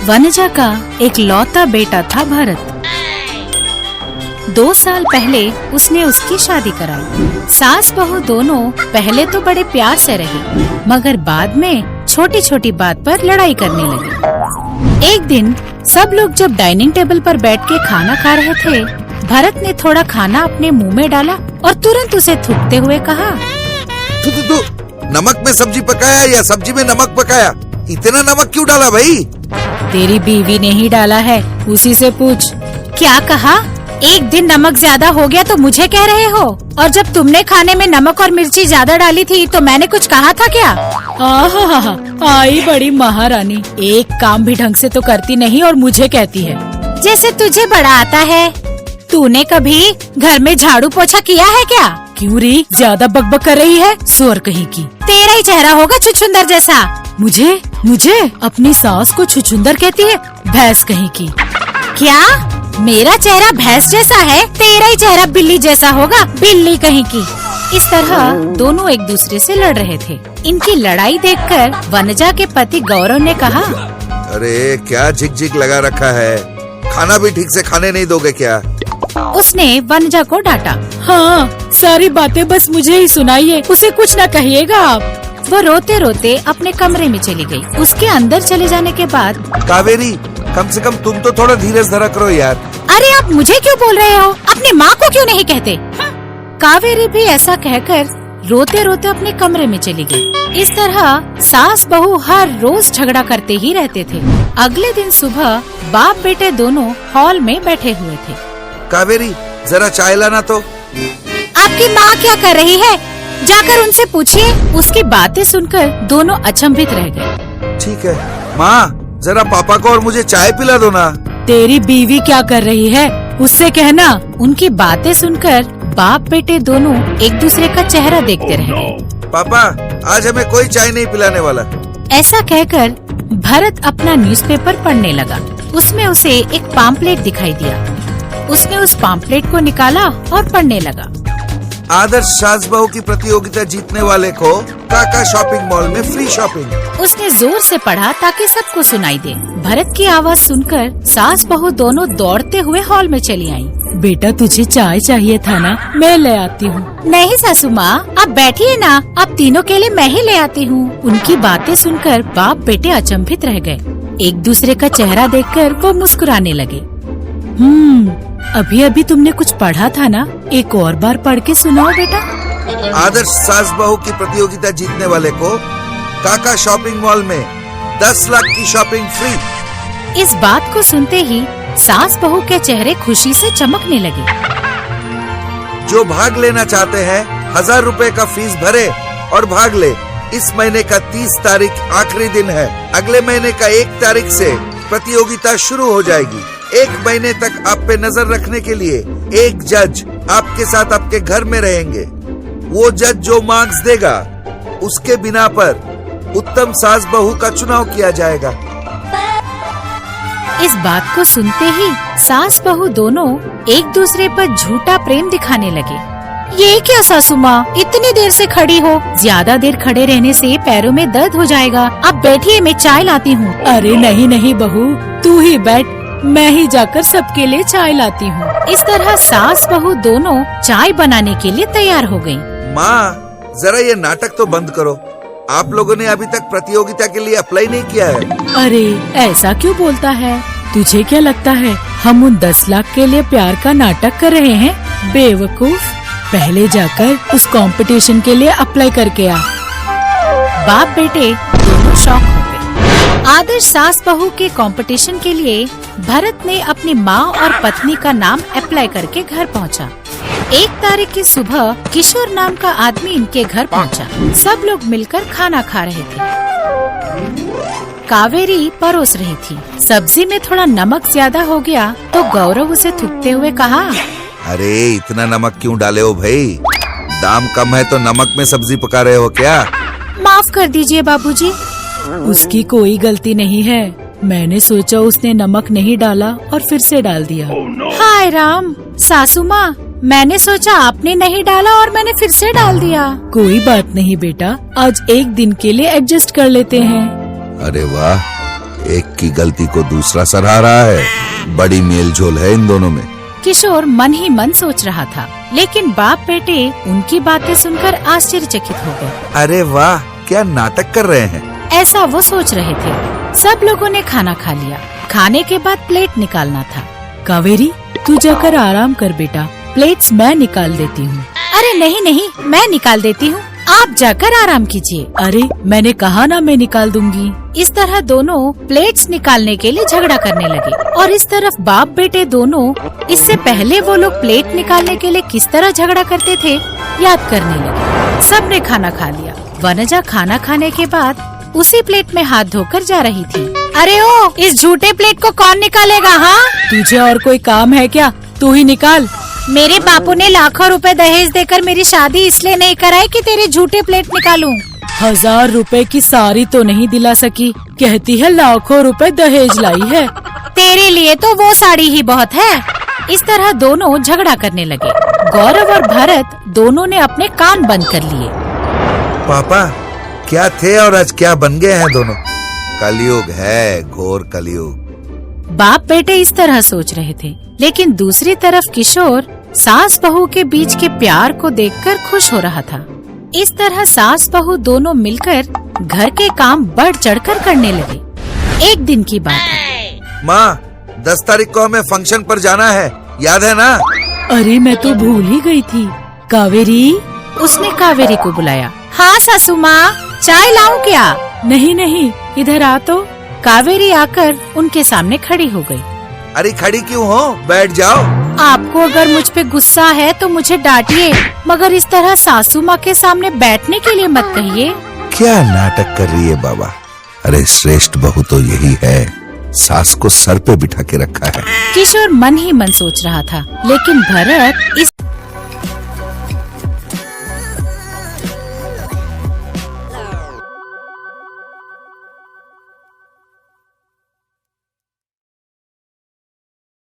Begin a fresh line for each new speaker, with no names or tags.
वनजा का एक लौता बेटा था भरत। 2 साल पहले उसने उसकी शादी कराई। सास बहू दोनों पहले तो बड़े प्यार से रहे, मगर बाद में छोटी छोटी बात पर लड़ाई करने लगे। एक दिन सब लोग जब डाइनिंग टेबल पर बैठ के खाना खा रहे थे, भरत ने थोड़ा खाना अपने मुंह में डाला और तुरंत उसे थूकते हुए कहा,
तू नमक में सब्जी पकाया या सब्जी में नमक पकाया? इतना नमक क्यों डाला भाई?
तेरी बीवी ने ही डाला है, उसी से पूछ। क्या कहा? एक दिन नमक ज्यादा हो गया तो मुझे कह रहे हो? और जब तुमने खाने में नमक और मिर्ची ज्यादा डाली थी तो मैंने कुछ कहा था क्या? आई बड़ी महारानी, एक काम भी ढंग से तो करती नहीं और मुझे कहती है जैसे तुझे बड़ा आता है। तूने कभी घर में झाड़ू पोछा किया है क्या? क्यों री, ज्यादा बकबक कर रही है, सुअर कहीं की। तेरा ही चेहरा होगा छुछुंदर जैसा। मुझे अपनी सास को छुछुंदर कहती है, भैंस कहीं की। क्या मेरा चेहरा भैंस जैसा है? तेरा ही चेहरा बिल्ली जैसा होगा, बिल्ली कहीं की। इस तरह दोनों एक दूसरे से लड़ रहे थे। इनकी लड़ाई देखकर वनजा के पति गौरव ने कहा,
अरे क्या झिक लगा रखा है, खाना भी ठीक से खाने नहीं दोगे क्या?
उसने वनजा को डांटा। हाँ, सारी बातें बस मुझे ही सुनाइए, उसे कुछ न कहिएगा आप। वो रोते रोते अपने कमरे में चली गई। उसके अंदर चले जाने के बाद,
कावेरी, कम से कम तुम तो थोड़ा धीरज धरा करो यार।
अरे आप मुझे क्यों बोल रहे हो? अपनी माँ को क्यों नहीं कहते? कावेरी भी ऐसा कहकर रोते रोते अपने कमरे में चली गई। इस तरह सास बहू हर रोज झगड़ा करते ही रहते थे। अगले दिन सुबह बाप बेटे दोनों हॉल में बैठे हुए थे।
कावेरी, जरा चाय लाना तो।
आपकी माँ क्या कर रही है? जाकर उनसे पूछिए। उसकी बातें सुनकर दोनों अचंभित रह गए।
ठीक है माँ, जरा पापा को और मुझे चाय पिला दो ना।
तेरी बीवी क्या कर रही है, उससे कहना। उनकी बातें सुनकर बाप बेटे दोनों एक दूसरे का चेहरा देखते रह गए।
पापा, आज हमें कोई चाय नहीं पिलाने वाला।
ऐसा कहकर भरत अपना न्यूज़पेपर पढ़ने लगा। उसमें उसे एक पैम्फलेट दिखाई दिया। उसने उस पैम्फलेट को निकाला और पढ़ने लगा।
आदर्श सास बहू की प्रतियोगिता जीतने वाले को काका शॉपिंग मॉल में फ्री शॉपिंग।
उसने जोर से पढ़ा ताकि सबको सुनाई दे। भरत की आवाज सुनकर सास बहू दोनों दौड़ते हुए हॉल में चली आईं। बेटा, तुझे चाय चाहिए था ना? मैं ले आती हूँ। नहीं सासू माँ, आप बैठिए ना, अब तीनों के लिए मैं ही ले आती हूँ। उनकी बातें सुनकर बाप बेटे अचंभित रह गए। एक दूसरे का चेहरा देखकर वो मुस्कुराने लगे। अभी तुमने कुछ पढ़ा था ना? एक और बार पढ़ के सुनाओ बेटा।
आदर्श सास बहू की प्रतियोगिता जीतने वाले को काका शॉपिंग मॉल में 10 लाख की शॉपिंग फ्री।
इस बात को सुनते ही सास बहू के चेहरे खुशी से चमकने लगे।
जो भाग लेना चाहते हैं 1000 रुपए का फीस भरे और भाग ले। इस महीने का 30 तारीख आखिरी दिन है। अगले महीने का 1 तारीख से प्रतियोगिता शुरू हो जाएगी। 1 महीने तक आप पे नजर रखने के लिए एक जज आपके साथ आपके घर में रहेंगे। वो जज जो मार्क्स देगा, उसके बिना पर उत्तम सास बहू का चुनाव किया जाएगा।
इस बात को सुनते ही सास बहू दोनों एक दूसरे पर झूठा प्रेम दिखाने लगे। ये क्या सासू माँ, इतनी देर से खड़ी हो? ज्यादा देर खड़े रहने से पैरों में दर्द हो जाएगा। अब बैठिए, मैं चाय लाती हूँ। अरे नहीं बहू, तू ही बैठ, मैं ही जाकर सबके लिए चाय लाती हूँ। इस तरह सास बहू दोनों चाय बनाने के लिए तैयार हो गयी।
माँ, जरा ये नाटक तो बंद करो। आप लोगों ने अभी तक प्रतियोगिता के लिए अप्लाई नहीं किया है।
अरे ऐसा क्यों बोलता है? तुझे क्या लगता है हम उन 10 लाख के लिए प्यार का नाटक कर रहे हैं? बेवकूफ, पहले जाकर उस कंपटीशन के लिए अप्लाई करके आ। बाप बेटे दोनों शॉक हो गए। आदर्श सास बहू के कंपटीशन के लिए भरत ने अपनी माँ और पत्नी का नाम अप्लाई करके घर पहुँचा। 1 तारीख की सुबह किशोर नाम का आदमी इनके घर पहुँचा। सब लोग मिलकर खाना खा रहे थे। कावेरी परोस रही थी। सब्जी में थोड़ा नमक ज्यादा हो गया तो गौरव उसे थूकते हुए कहा,
अरे इतना नमक क्यों डाले हो भाई? दाम कम है तो नमक में सब्जी पका रहे हो क्या?
माफ कर दीजिए बाबूजी। उसकी कोई गलती नहीं है, मैंने सोचा उसने नमक नहीं डाला और फिर से डाल दिया। हाय राम, सासू माँ, मैंने सोचा आपने नहीं डाला और मैंने फिर से डाल दिया। कोई बात नहीं बेटा, आज एक दिन के लिए एडजस्ट कर लेते हैं।
अरे वाह, एक की गलती को दूसरा सराह रहा है। बड़ी मेलझोल है इन दोनों में।
किशोर मन ही मन सोच रहा था, लेकिन बाप बेटे उनकी बातें सुनकर आश्चर्यचकित हो गए।
अरे वाह, क्या नाटक कर रहे हैं।
ऐसा वो सोच रहे थे। सब लोगों ने खाना खा लिया। खाने के बाद प्लेट निकालना था।
कावेरी, तू जाकर आराम कर बेटा, प्लेट्स मैं निकाल देती हूँ।
अरे नहीं नहीं, मैं निकाल देती हूँ, आप जाकर आराम कीजिए।
अरे मैंने कहा ना मैं निकाल दूंगी।
इस तरह दोनों प्लेट्स निकालने के लिए झगड़ा करने लगे और इस तरफ बाप बेटे दोनों इससे पहले वो लोग प्लेट निकालने के लिए किस तरह झगड़ा करते थे याद करने लगे। सबने खाना खा लिया। वनजा खाना खाने के बाद उसी प्लेट में हाथ धोकर जा रही थी। अरे ओ, इस झूठे प्लेट को कौन निकालेगा? हाँ,
तुझे और कोई काम है क्या? तू ही निकाल।
मेरे बापू ने लाखों रुपए दहेज देकर मेरी शादी इसलिए नहीं कराई कि तेरे झूठे प्लेट निकालूं।
1000 रुपए की साड़ी तो नहीं दिला सकी, कहती है लाखों रुपए दहेज लाई है।
तेरे लिए तो वो साड़ी ही बहुत है। इस तरह दोनों झगड़ा करने लगे। गौरव और भरत दोनों ने अपने कान बंद कर लिए।
पापा, क्या थे और आज क्या बन गए हैं दोनों। कलयुग है, घोर कलयुग।
बाप बेटे इस तरह सोच रहे थे, लेकिन दूसरी तरफ किशोर सास बहू के बीच के प्यार को देखकर खुश हो रहा था। इस तरह सास बहू दोनों मिलकर घर के काम बढ़ चढ़कर करने लगे। एक दिन की बात है।
माँ, 10 तारीख को हमें फंक्शन पर जाना है, याद है ना?
अरे मैं तो भूल ही गई थी। कावेरी,
उसने कावेरी को बुलाया। हाँ सासू माँ, चाय लाऊं क्या?
नहीं नहीं, इधर आ तो।
कावेरी आकर उनके सामने खड़ी हो गई।
अरे खड़ी क्यों हो, बैठ जाओ।
आपको अगर मुझ पे गुस्सा है तो मुझे डांटिए, मगर इस तरह सासू माँ के सामने बैठने के लिए मत कहिए।
क्या नाटक कर रही है बाबा। अरे श्रेष्ठ बहू तो यही है, सास को सर पे बिठा के रखा है।
किशोर मन ही मन सोच रहा था, लेकिन भरत इस